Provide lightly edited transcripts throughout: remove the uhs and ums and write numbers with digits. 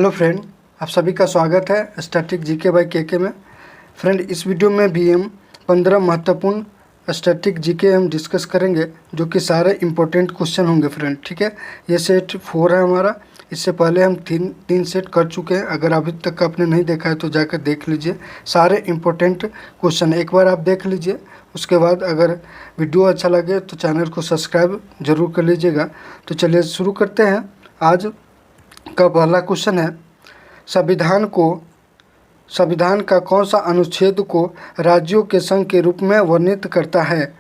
Hello friend, आप सभी का स्वागत है स्टैटिक जीके बाय केके में। फ्रेंड, इस वीडियो में भी हम 15 महत्वपूर्ण स्टैटिक जीके हम डिस्कस करेंगे, जो कि सारे इंपॉर्टेंट क्वेश्चन होंगे फ्रेंड। ठीक है, ये सेट 4 है हमारा। इससे पहले हम तीन सेट कर चुके हैं। अगर अभी तक आपने नहीं देखा है तो जाकर देख लीजिए। सारे इंपॉर्टेंट क्वेश्चन एक बार आप देख लीजिए। उसके बाद अगर वीडियो अच्छा लगे तो चैनल को सब्सक्राइब जरूर कर लीजिएगा। तो चलिए शुरू करते हैं। आज का पहला क्वेश्चन है, संविधान का कौन सा अनुच्छेद को राज्यों के संघ के रूप में वर्णित करता है?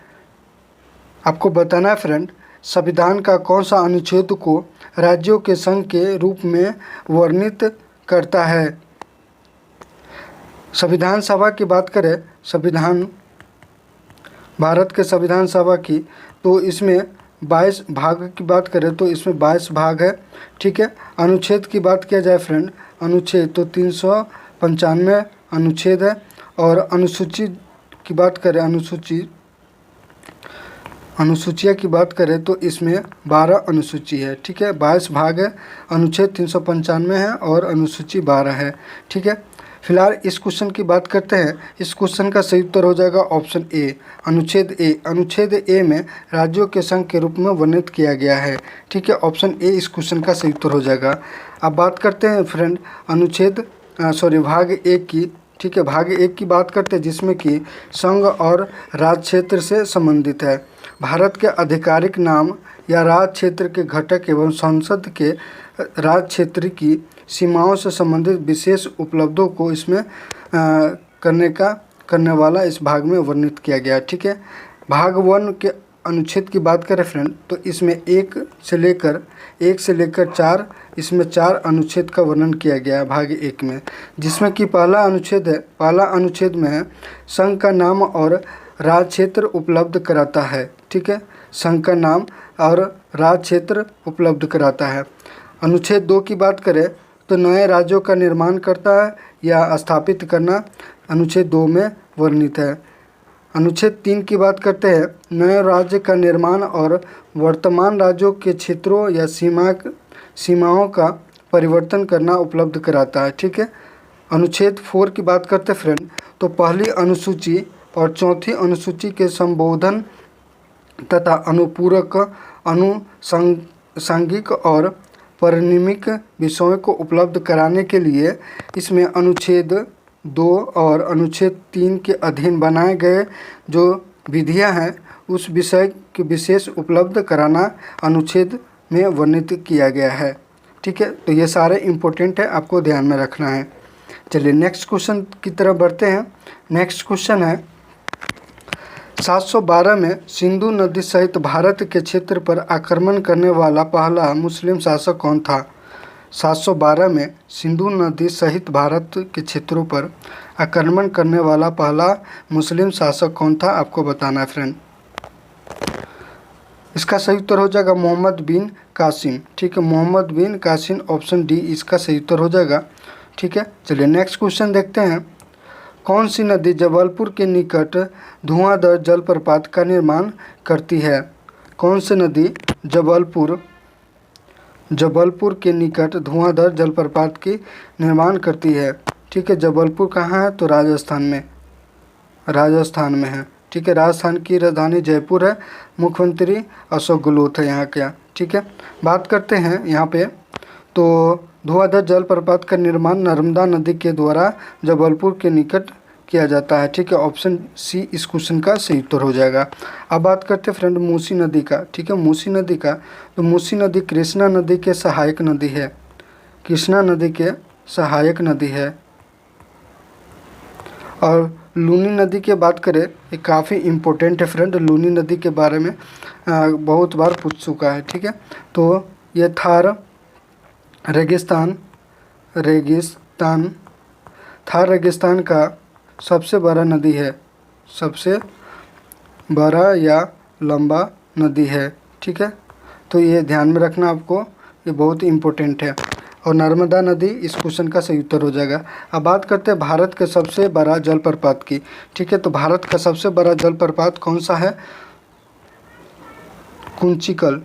आपको बताना है फ्रेंड, संविधान का कौन सा अनुच्छेद को राज्यों के संघ के रूप में वर्णित करता है। संविधान सभा की बात करें, भारत के संविधान सभा की, तो इसमें 22 भाग की बात करें तो इसमें 22 भाग है। ठीक है, अनुच्छेद की बात किया जाए फ्रेंड, अनुच्छेद तो 395 अनुच्छेद है। और अनुसूची की बात करें, अनुसूचियाँ की बात करें तो इसमें 12 अनुसूची है। ठीक है, 22 भाग है, अनुच्छेद 395 है और अनुसूची 12 है। ठीक है, फिलहाल इस क्वेश्चन की बात करते हैं। इस क्वेश्चन का सही उत्तर हो जाएगा ऑप्शन ए, अनुच्छेद ए। अनुच्छेद ए में राज्यों के संघ के रूप में वर्णित किया गया है। ठीक है, ऑप्शन ए इस क्वेश्चन का सही उत्तर हो जाएगा। अब बात करते हैं फ्रेंड भाग एक की। ठीक है, भाग एक की बात करते हैं, जिसमें कि संघ और राज्य क्षेत्र से संबंधित है। भारत के आधिकारिक नाम या राज्य क्षेत्र के घटक एवं संसद के राज्य क्षेत्र की सीमाओं से संबंधित विशेष उपलब्धों को इसमें करने वाला इस भाग में वर्णित किया गया है। ठीक है, भाग 1 के अनुच्छेद की बात करें फ्रेंड, तो इसमें 1 से लेकर 4 इसमें 4 अनुच्छेद का वर्णन किया गया है भाग 1 में। जिसमें कि पहला अनुच्छेद में है, संघ का नाम और राज्य क्षेत्र उपलब्ध कराता है। ठीक है, संघ का नाम और राज्य क्षेत्र उपलब्ध कराता है। अनुच्छेद 2 की बात करें तो नए राज्यों का निर्माण करता है या स्थापित करना अनुच्छेद 2 में वर्णित है। अनुच्छेद 3 की बात करते हैं, नए राज्य का निर्माण और वर्तमान राज्यों के क्षेत्रों या सीमाओं का परिवर्तन करना उपलब्ध कराता है। ठीक है, अनुच्छेद 4 की बात करते हैं फ्रेंड, तो पहली अनुसूची और चौथी अनुसूची के संबोधन तथा अनुपूरक, अनुसांगिक और परिनिमिक विषयों को उपलब्ध कराने के लिए इसमें अनुच्छेद 2 और अनुच्छेद 3 के अधीन बनाए गए जो विधियां हैं, उस विषय के विशेष उपलब्ध कराना अनुच्छेद में वर्णित किया गया है। ठीक है, तो ये सारे इम्पोर्टेंट है, आपको ध्यान में रखना है। चलिए नेक्स्ट क्वेश्चन की तरफ बढ़ते हैं। नेक्स्ट क्वेश्चन है, 712 में सिंधु नदी सहित भारत के क्षेत्र पर आक्रमण करने वाला पहला मुस्लिम शासक कौन था? 712 में सिंधु नदी सहित भारत के क्षेत्रों पर आक्रमण करने वाला पहला मुस्लिम शासक कौन था? आपको बताना है फ्रेंड। इसका सही उत्तर हो जाएगा मोहम्मद बिन कासिम। ठीक है, मोहम्मद बिन कासिम, ऑप्शन डी इसका सही उत्तर हो जाएगा। ठीक है, चलिए नेक्स्ट क्वेश्चन देखते हैं। कौन सी नदी जबलपुर के निकट धुआंधार जलप्रपात का निर्माण करती है? कौन सी नदी जबलपुर के निकट धुआंधार जलप्रपात की निर्माण करती है? ठीक है, जबलपुर कहाँ है? तो राजस्थान में है। ठीक है, राजस्थान की राजधानी जयपुर है। मुख्यमंत्री अशोक गहलोत है यहाँ का। ठीक है, बात करते हैं यहाँ पे, तो धुआंधार जलप्रपात का निर्माण नर्मदा नदी के द्वारा जबलपुर के निकट किया जाता है। ठीक है, ऑप्शन सी इस क्वेश्चन का सही उत्तर हो जाएगा। अब बात करते हैं फ्रेंड मूसी नदी का। ठीक है, मूसी नदी का, तो मूसी नदी कृष्णा नदी के सहायक नदी है। कृष्णा नदी के सहायक नदी है। और लूनी नदी की बात करें, ये काफ़ी इम्पोर्टेंट है फ्रेंड। लूनी नदी के बारे में बहुत बार पूछ चुका है। ठीक है, तो ये थार रेगिस्तान का सबसे बड़ा नदी है, सबसे बड़ा या लंबा नदी है। ठीक है, तो ये ध्यान में रखना आपको, ये बहुत इम्पोर्टेंट है। और नर्मदा नदी इस क्वेश्चन का सही उत्तर हो जाएगा। अब बात करते हैं भारत के सबसे बड़ा जलप्रपात की। ठीक है, तो भारत का सबसे बड़ा जलप्रपात कौन सा है? कुंचिकल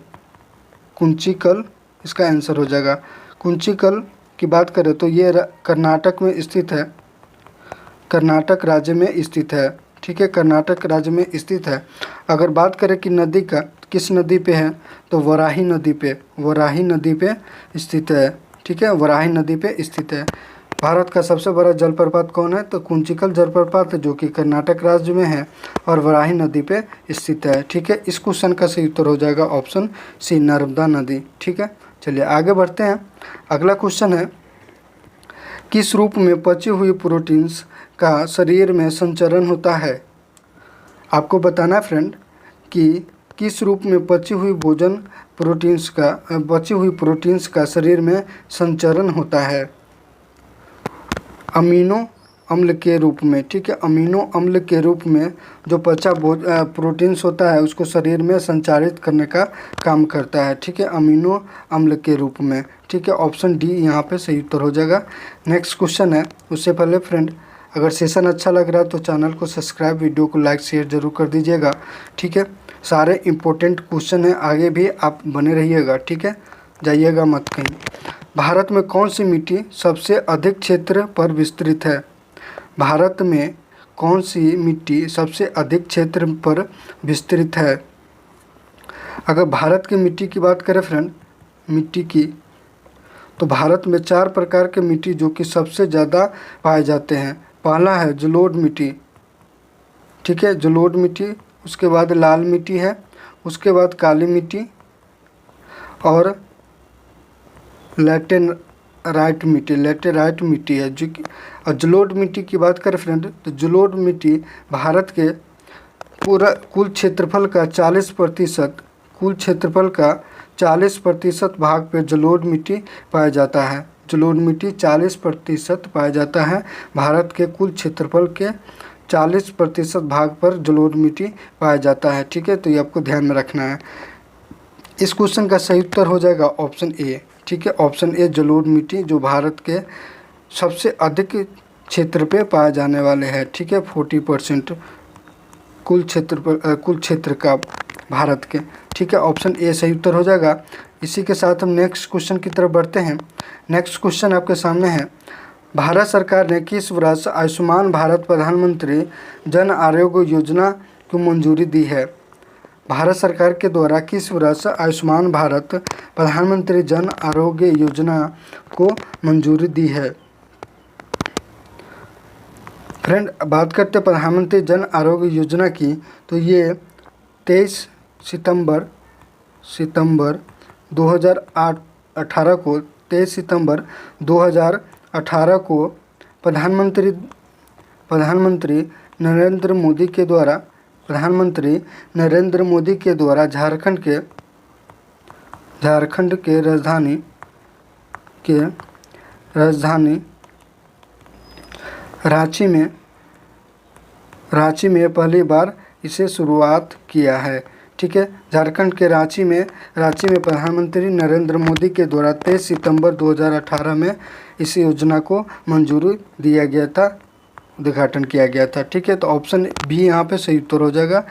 इसका आंसर हो जाएगा। कुंचिकल की बात करें तो ये कर्नाटक में स्थित है, कर्नाटक राज्य में स्थित है। ठीक है, कर्नाटक राज्य में स्थित है। अगर बात करें कि नदी का, किस नदी पे है, तो वराही नदी पे, वराही नदी पे स्थित है। ठीक है, वराही नदी पे स्थित है। भारत का सबसे बड़ा जलप्रपात कौन है, तो कुंचिकल जलप्रपात है, जो कि कर्नाटक राज्य में है और वराही नदी पे स्थित है। ठीक है, इस क्वेश्चन का सही उत्तर हो जाएगा ऑप्शन सी, नर्मदा नदी। ठीक है, चलिए आगे बढ़ते हैं। अगला क्वेश्चन है, किस रूप में पची हुई प्रोटीन्स का शरीर में संचरण होता है। आपको बताना है फ्रेंड कि किस रूप में पची हुई प्रोटीन्स का शरीर में संचरण होता है। अमीनो अम्ल के रूप में। ठीक है, अमीनो अम्ल के रूप में जो पचा प्रोटीन्स होता है उसको शरीर में संचारित करने का काम करता है। ठीक है, अमीनो अम्ल के रूप में। ठीक है, ऑप्शन डी यहाँ पे सही उत्तर हो जाएगा। नेक्स्ट क्वेश्चन है, उससे पहले फ्रेंड अगर सेशन अच्छा लग रहा है तो चैनल को सब्सक्राइब, वीडियो को लाइक शेयर जरूर कर दीजिएगा। ठीक है, सारे इम्पोर्टेंट क्वेश्चन हैं, आगे भी आप बने रहिएगा। ठीक है, जाइएगा मत कहीं। भारत में कौन सी मिट्टी सबसे अधिक क्षेत्र पर विस्तृत है। भारत में कौन सी मिट्टी सबसे अधिक क्षेत्र पर विस्तृत है। अगर भारत की मिट्टी की बात करें फ्रेंड, मिट्टी की, तो भारत में 4 प्रकार के मिट्टी जो कि सबसे ज़्यादा पाए जाते हैं। पहला है जलोढ़ मिट्टी। ठीक है, जलोढ़ मिट्टी, उसके बाद लाल मिट्टी है, उसके बाद काली मिट्टी और लैटेराइट मिट्टी है। जो कि और जलोढ़ मिट्टी की बात करें फ्रेंड, तो जलोढ़ मिट्टी भारत के पूरा कुल क्षेत्रफल का 40% भाग पे जलोढ़ मिट्टी पाया जाता है। जलोढ़ मिट्टी 40% पाया जाता है। भारत के कुल क्षेत्रफल के 40% भाग पर जलोढ़ मिट्टी पाया जाता है। ठीक है, तो ये आपको ध्यान में रखना है। इस क्वेश्चन का सही उत्तर हो जाएगा ऑप्शन ए। ठीक है, ऑप्शन ए जलोढ़ मिट्टी, जो भारत के सबसे अधिक क्षेत्र पे पाए जाने वाले हैं। ठीक है, 40% कुल क्षेत्र का भारत के। ठीक है, ऑप्शन ए सही उत्तर हो जाएगा। इसी के साथ हम नेक्स्ट क्वेश्चन की तरफ बढ़ते हैं। नेक्स्ट क्वेश्चन आपके सामने है, भारत सरकार ने किस वर्ष आयुष्मान भारत प्रधानमंत्री जन आरोग्य योजना को मंजूरी दी है। भारत सरकार के द्वारा किस वर्ष आयुष्मान भारत प्रधानमंत्री जन आरोग्य योजना को मंजूरी दी है। फ्रेंड बात करते हैं प्रधानमंत्री जन आरोग्य योजना की, तो ये 23 सितंबर 2018 को 23 सितंबर 2018 को प्रधानमंत्री नरेंद्र मोदी के द्वारा झारखंड के राजधानी रांची में पहली बार इसे शुरुआत किया है। ठीक है, झारखंड के रांची में प्रधानमंत्री नरेंद्र मोदी के द्वारा 23 सितंबर 2018 में इस योजना को मंजूरी दिया गया था, उद्घाटन किया गया था। ठीक है, तो ऑप्शन बी यहाँ पे सही उत्तर हो जाएगा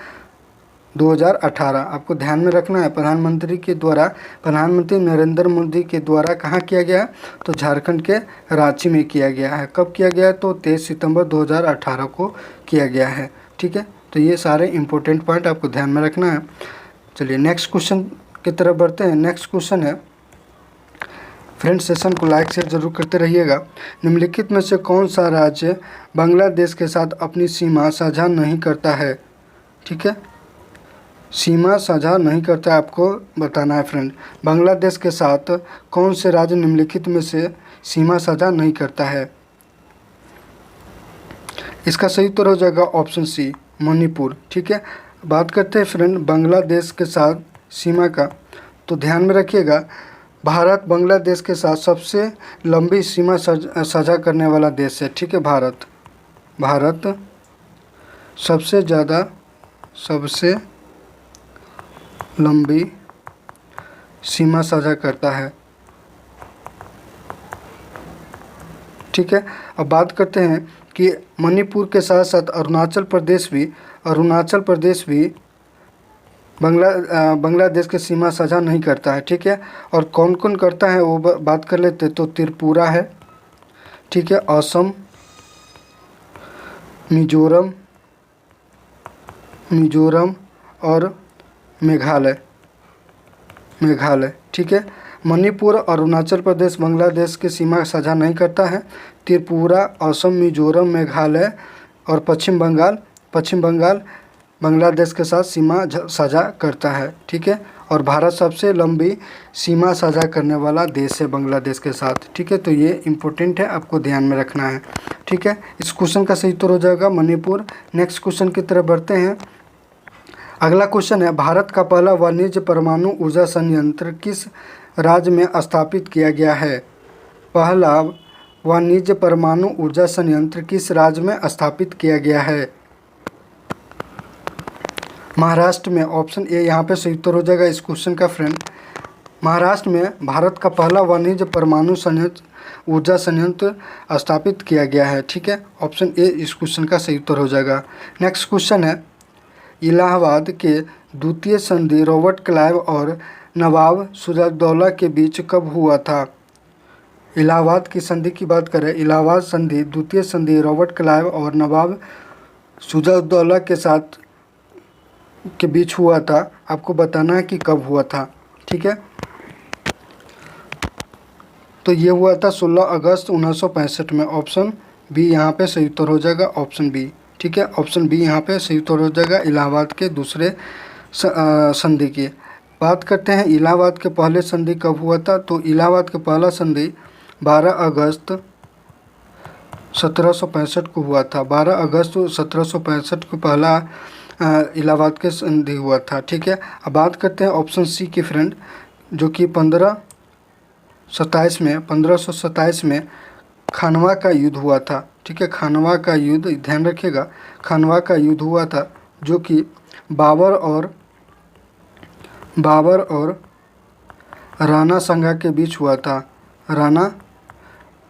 2018। आपको ध्यान में रखना है, प्रधानमंत्री नरेंद्र मोदी के द्वारा कहाँ किया गया, तो झारखंड के रांची में किया गया है। कब किया गया है, तो 23 सितंबर 2018 को किया गया है। ठीक है, तो ये सारे इंपॉर्टेंट पॉइंट आपको ध्यान में रखना है। चलिए नेक्स्ट क्वेश्चन की तरफ बढ़ते हैं। नेक्स्ट क्वेश्चन है, फ्रेंड सेशन को लाइक शेयर जरूर करते रहिएगा। निम्नलिखित में से कौन सा राज्य बांग्लादेश के साथ अपनी सीमा साझा नहीं करता है। ठीक है, सीमा साझा नहीं करता, आपको बताना है फ्रेंड। बांग्लादेश के साथ कौन से राज्य निम्नलिखित में से सीमा साझा नहीं करता है। इसका सही उत्तर हो जाएगा ऑप्शन सी, मणिपुर। ठीक है, बात करते हैं फ्रेंड बांग्लादेश के साथ सीमा का, तो ध्यान में रखिएगा, भारत बांग्लादेश के साथ सबसे लंबी सीमा साझा करने वाला देश है। ठीक है, भारत सबसे लंबी सीमा साझा करता है। ठीक है, अब बात करते हैं कि मणिपुर के साथ साथ अरुणाचल प्रदेश भी बांग्लादेश की सीमा साझा नहीं करता है, ठीक है। और कौन कौन करता है वो बात कर लेते। तो त्रिपुरा है, ठीक है, असम, मिजोरम और मेघालय, ठीक है। मणिपुर और अरुणाचल प्रदेश बांग्लादेश की सीमा साझा नहीं करता है। त्रिपुरा, असम, मिजोरम, मेघालय और पश्चिम बंगाल बांग्लादेश के साथ सीमा साझा करता है, ठीक है। और भारत सबसे लंबी सीमा साझा करने वाला देश है बांग्लादेश के साथ, ठीक है। तो ये इम्पोर्टेंट है, आपको ध्यान में रखना है, ठीक है। इस क्वेश्चन का सही उत्तर हो जाएगा मणिपुर। नेक्स्ट क्वेश्चन की तरफ बढ़ते हैं। अगला क्वेश्चन है, भारत का पहला वाणिज्य परमाणु ऊर्जा संयंत्र किस राज्य में स्थापित किया गया है। पहला वाणिज्य परमाणु ऊर्जा संयंत्र किस राज्य में स्थापित किया गया है। महाराष्ट्र में, ऑप्शन ए यहाँ पे सही उत्तर हो जाएगा इस क्वेश्चन का फ्रेंड। महाराष्ट्र में भारत का पहला वाणिज्य परमाणु ऊर्जा संयंत्र स्थापित किया गया है, ठीक है। ऑप्शन ए इस क्वेश्चन का सही उत्तर हो जाएगा। नेक्स्ट क्वेश्चन है, इलाहाबाद के द्वितीय संधि रॉबर्ट क्लाइव और नवाब सिराजउद्दौला के बीच कब हुआ था। इलाहाबाद की संधि की बात करें, इलाहाबाद संधि द्वितीय संधि रॉबर्ट क्लाइव और नवाब सिराजउद्दौला के साथ के बीच हुआ था। आपको बताना है कि कब हुआ था, ठीक है। तो ये हुआ था 16 अगस्त 1965 में। ऑप्शन बी यहाँ पे सही उत्तर हो जाएगा, ऑप्शन बी, ठीक है। ऑप्शन बी यहाँ पे सही उत्तर हो जाएगा इलाहाबाद के दूसरे संधि की। बात करते हैं इलाहाबाद के पहले संधि कब हुआ था। तो इलाहाबाद का पहला संधि 12 अगस्त 1765 को हुआ था। 12 अगस्त 1765 को पहला इलाहाबाद के संधि हुआ था, ठीक है। अब बात करते हैं ऑप्शन सी की फ्रेंड, जो कि 1527 में खानवा का युद्ध हुआ था, ठीक है। खानवा का युद्ध, ध्यान रखिएगा, खानवा का युद्ध हुआ था, जो कि बाबर और राणा संगा के बीच हुआ था। राणा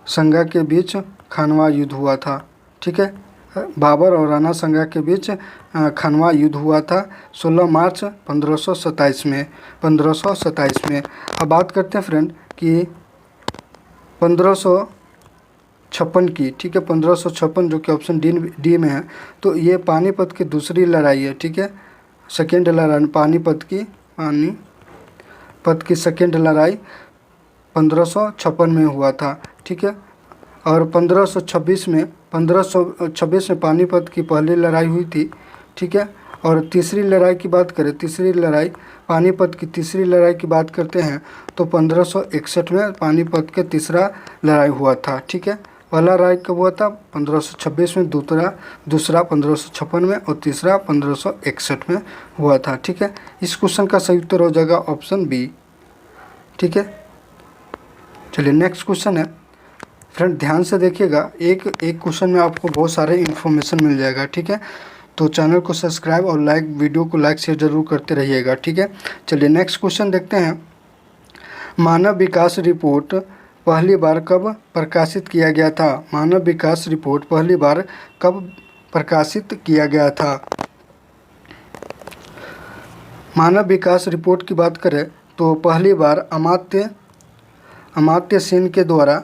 संगा के बीच खानवा युद्ध हुआ था, ठीक है। बाबर और राणा संगा के बीच खानवा युद्ध हुआ था 16 मार्च 1527 में। अब बात करते हैं फ्रेंड कि 1556 की, ठीक है। 1556 जो कि ऑप्शन डी में है। तो ये पानीपत की दूसरी लड़ाई है, ठीक है। सेकेंड लड़ाई पानीपत की सेकेंड लड़ाई 1556 में हुआ था, ठीक है। और 1526 में पानीपत की पहली लड़ाई हुई थी, ठीक है। और तीसरी लड़ाई की बात करें, पानीपत की तीसरी लड़ाई की बात करते हैं तो 1561 में पानीपत के तीसरा लड़ाई हुआ था, ठीक है। पहला लड़ाई कब हुआ था 1526 में, दूसरा 1556 में और तीसरा 1561 में हुआ था, ठीक है। इस क्वेश्चन का सही उत्तर हो जाएगा ऑप्शन बी, ठीक है। चलिए नेक्स्ट क्वेश्चन है फ्रेंड, ध्यान से देखिएगा, एक क्वेश्चन में आपको बहुत सारे इन्फॉर्मेशन मिल जाएगा, ठीक है। तो चैनल को सब्सक्राइब और वीडियो को लाइक शेयर जरूर करते रहिएगा, ठीक है। चलिए नेक्स्ट क्वेश्चन देखते हैं। मानव विकास रिपोर्ट पहली बार कब प्रकाशित किया गया था। मानव विकास रिपोर्ट पहली बार कब प्रकाशित किया गया था। मानव विकास रिपोर्ट की बात करें तो पहली बार अमात्य सेन के द्वारा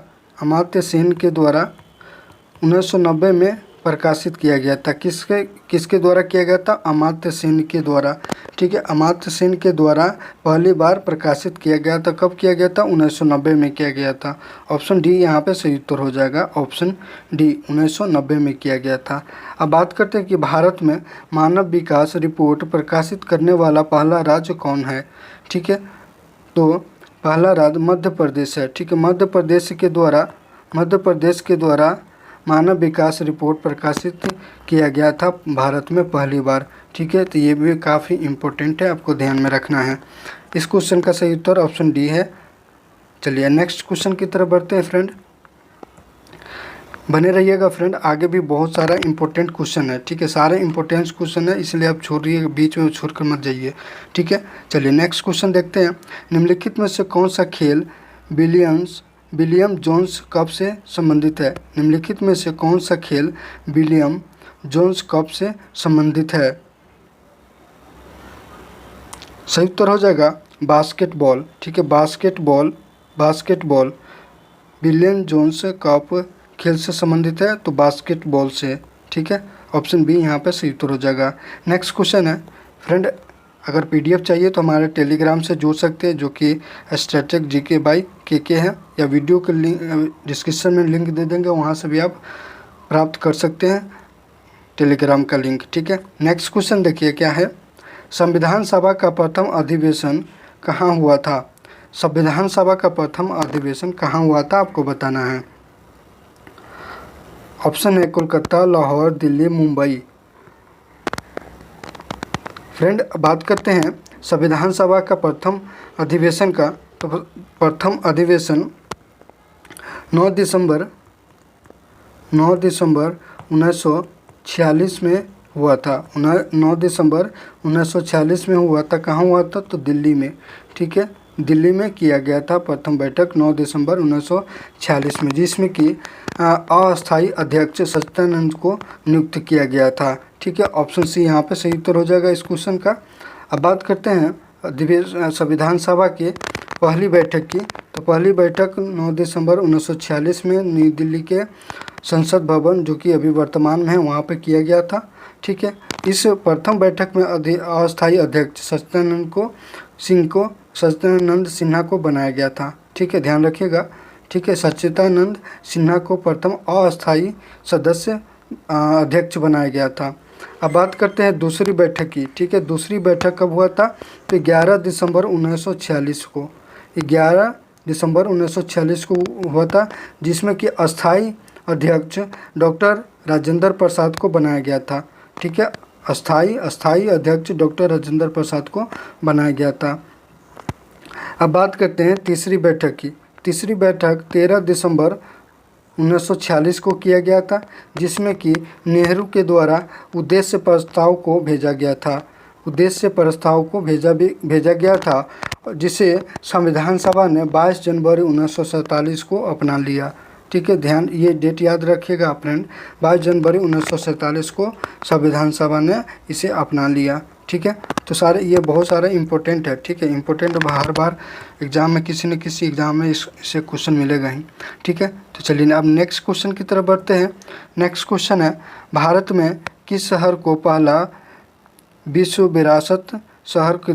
1990 में प्रकाशित किया गया था। किसके द्वारा किया गया था, अमात्य सेन के द्वारा, ठीक है। अमात्य सेन के द्वारा पहली बार प्रकाशित किया गया था। कब किया गया था, 1990 में किया गया था। ऑप्शन डी यहाँ पे सही उत्तर हो जाएगा, ऑप्शन डी 1990 में किया गया था। अब बात करते हैं कि भारत में मानव विकास रिपोर्ट प्रकाशित करने वाला पहला राज्य कौन है, ठीक है। तो पहला राज्य मध्य प्रदेश है, ठीक है। मध्य प्रदेश के द्वारा मानव विकास रिपोर्ट प्रकाशित किया गया था भारत में पहली बार, ठीक है। तो ये भी काफ़ी इम्पोर्टेंट है, आपको ध्यान में रखना है। इस क्वेश्चन का सही उत्तर ऑप्शन डी है। चलिए नेक्स्ट क्वेश्चन की तरफ बढ़ते हैं फ्रेंड, बने रहिएगा फ्रेंड, आगे भी बहुत सारा इंपॉर्टेंट क्वेश्चन है, ठीक है। सारे इंपॉर्टेंट क्वेश्चन है, इसलिए आप छोड़िए, बीच में छोड़कर मत जाइए, ठीक है। चलिए नेक्स्ट क्वेश्चन देखते हैं। निम्नलिखित में से कौन सा खेल विलियम जोन्स कप से संबंधित है। निम्नलिखित में से कौन सा खेल विलियम जोन्स कप से संबंधित है। सही उत्तर हो जाएगा बास्केटबॉल। ठीक है, बास्केटबॉल बिलियन जोन्स कप खेल से संबंधित है, तो बास्केटबॉल से। ठीक है, ऑप्शन बी यहाँ पे सही उत्तर हो जाएगा। नेक्स्ट क्वेश्चन है फ्रेंड, अगर पीडीएफ चाहिए तो हमारे टेलीग्राम से जुड़ सकते हैं, जो कि स्ट्रैटेजिक जीके बाय के है, या वीडियो के लिंक डिस्क्रिप्शन में लिंक दे देंगे, वहाँ से भी आप प्राप्त कर सकते हैं टेलीग्राम का लिंक। ठीक है, नेक्स्ट क्वेश्चन देखिए क्या है। संविधान सभा का प्रथम अधिवेशन कहाँ हुआ था? संविधान सभा का प्रथम अधिवेशन कहाँ हुआ था, आपको बताना है। ऑप्शन है कोलकाता, लाहौर, दिल्ली, मुंबई। फ्रेंड, बात करते हैं संविधान सभा का प्रथम अधिवेशन का, तो प्रथम अधिवेशन 9 दिसंबर 1946 में हुआ था। 9 दिसंबर 1946 में हुआ था। कहाँ हुआ था? तो दिल्ली में। ठीक है, दिल्ली में किया गया था प्रथम बैठक 9 दिसंबर 1946 में, जिसमें कि अस्थायी अध्यक्ष सच्चिदानंद को नियुक्त किया गया था। ठीक है, ऑप्शन सी यहाँ पे सही उत्तर हो जाएगा इस क्वेश्चन का। अब बात करते हैं संविधान सभा के पहली बैठक की, तो पहली बैठक 9 दिसंबर 1946 में नई दिल्ली के संसद भवन, जो कि अभी वर्तमान में है, वहाँ पे किया गया था। ठीक है, इस प्रथम बैठक में अस्थायी अध्यक्ष सच्चिदानंद सिन्हा को बनाया गया था। ठीक है, ध्यान रखिएगा। ठीक है, सच्चिदानंद सिन्हा को प्रथम अस्थायी सदस्य अध्यक्ष बनाया गया था। अब बात करते हैं दूसरी बैठक की। ठीक है, दूसरी बैठक कब हुआ था? तो 11 दिसंबर 1946 को, 11 दिसंबर 1946 को हुआ था, जिसमें कि अस्थायी अध्यक्ष डॉक्टर राजेंद्र प्रसाद को बनाया गया था। ठीक है, अस्थायी अध्यक्ष डॉक्टर राजेंद्र प्रसाद को बनाया गया था। अब बात करते हैं तीसरी बैठक की। तीसरी बैठक 13 दिसंबर 1946 को किया गया था, जिसमें कि नेहरू के द्वारा उद्देश्य प्रस्ताव को भेजा गया था, जिसे संविधान सभा ने 22 जनवरी 1947 को अपना लिया। ठीक है, ध्यान ये डेट याद रखिएगा फ्रेंड, 22 जनवरी 1947 को संविधान सभा ने इसे अपना लिया। ठीक है, तो सारे ये बहुत सारे इम्पोर्टेंट है। ठीक है, इम्पोर्टेंट हर बार एग्जाम में किसी न किसी एग्जाम में इससे क्वेश्चन मिलेगा ही। ठीक है, तो चलिए अब नेक्स्ट क्वेश्चन की तरफ बढ़ते हैं। नेक्स्ट क्वेश्चन है, भारत में किस शहर को पहला विश्व विरासत शहर का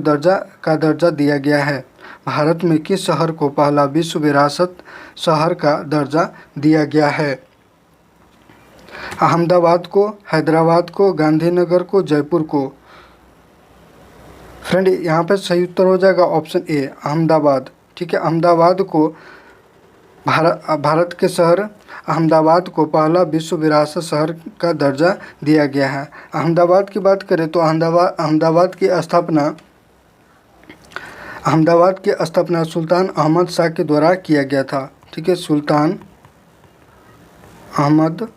दर्जा दिया गया है? भारत में किस शहर को पहला विश्व विरासत शहर का दर्जा दिया गया है? अहमदाबाद को, हैदराबाद को, गांधीनगर को, जयपुर को। फ्रेंड, यहाँ पे सही उत्तर हो जाएगा ऑप्शन ए, अहमदाबाद। ठीक है, अहमदाबाद को भारत के शहर अहमदाबाद को पहला विश्व विरासत शहर का दर्जा दिया गया है। अहमदाबाद की बात करें तो अहमदाबाद की स्थापना सुल्तान अहमद शाह के द्वारा किया गया था। ठीक है, सुल्तान अहमद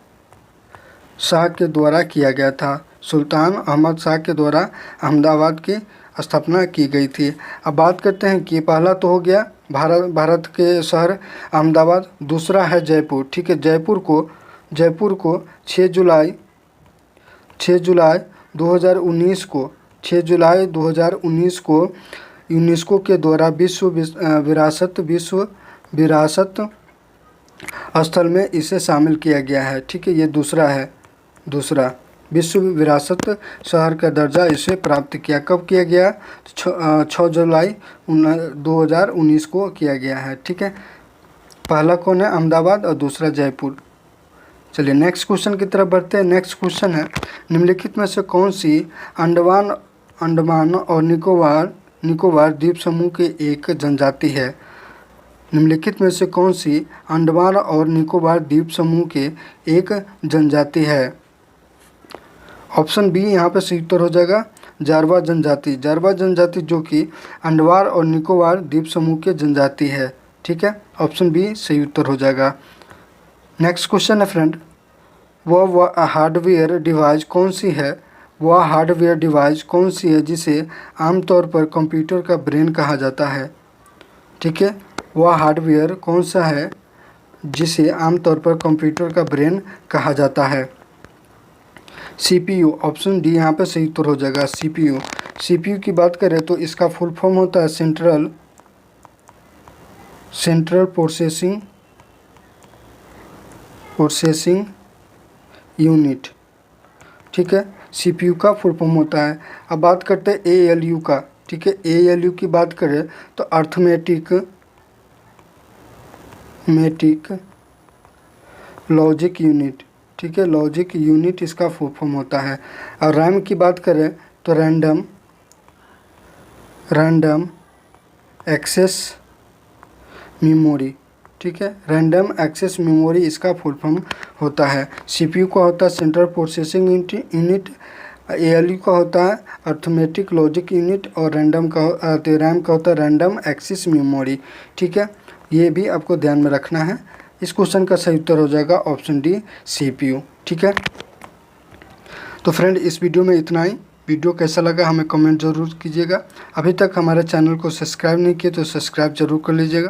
शाह के द्वारा किया गया था। सुल्तान अहमद शाह के द्वारा अहमदाबाद की स्थापना की गई थी। अब बात करते हैं कि पहला तो हो गया भारत के शहर अहमदाबाद, दूसरा है जयपुर। ठीक है, जयपुर को 6 जुलाई 2019 को यूनेस्को के द्वारा विश्व विरासत स्थल में इसे शामिल किया गया है। ठीक है, ये दूसरा विश्व विरासत शहर का दर्जा इसे प्राप्त किया। कब किया गया? 6 जुलाई 2019 को किया गया है। ठीक है, पहला कौन है? अहमदाबाद और दूसरा जयपुर। चलिए नेक्स्ट क्वेश्चन की तरफ बढ़ते हैं। नेक्स्ट क्वेश्चन है, निम्नलिखित में से कौन सी अंडमान और निकोबार द्वीप समूह की एक जनजाति है? निम्नलिखित में से कौन सी अंडमान और निकोबार द्वीप समूह के एक जनजाति है? ऑप्शन बी यहाँ पे सही उत्तर हो जाएगा, जारवा जनजाति जो कि अंडमान और निकोबार द्वीप समूह के जनजाति है। ठीक है, ऑप्शन बी सही उत्तर हो जाएगा। नेक्स्ट क्वेश्चन है फ्रेंड, वह हार्डवेयर डिवाइस कौन सी है जिसे आमतौर पर कंप्यूटर का ब्रेन कहा जाता है? ठीक है, वह हार्डवेयर कौन सा है जिसे आमतौर पर कंप्यूटर का ब्रेन कहा जाता है? CPU, ऑप्शन डी यहाँ पे सही उत्तर हो जाएगा। CPU की बात करें तो इसका फुल फॉर्म होता है सेंट्रल प्रोसेसिंग यूनिट, ठीक है। CPU का फुल फॉर्म होता है। अब बात करते हैं ALU का, ठीक है। ALU की बात करें तो अर्थमेटिक लॉजिक यूनिट, ठीक है। लॉजिक यूनिट इसका फुल फॉर्म होता है। और रैम की बात करें तो रैंडम एक्सेस मेमोरी, ठीक है। रैंडम एक्सेस मेमोरी इसका फुल फॉर्म होता है। CPU का होता है सेंट्रल प्रोसेसिंग यूनिट, ALU का होता है अर्थमेटिक लॉजिक यूनिट, और रैम का होता है रैंडम एक्सेस मेमोरी, ठीक है। ये भी आपको ध्यान में रखना है। इस क्वेश्चन का सही उत्तर हो जाएगा ऑप्शन डी CPU, ठीक है। तो फ्रेंड, इस वीडियो में इतना ही। वीडियो कैसा लगा हमें कमेंट ज़रूर कीजिएगा। अभी तक हमारे चैनल को सब्सक्राइब नहीं किए तो सब्सक्राइब जरूर कर लीजिएगा।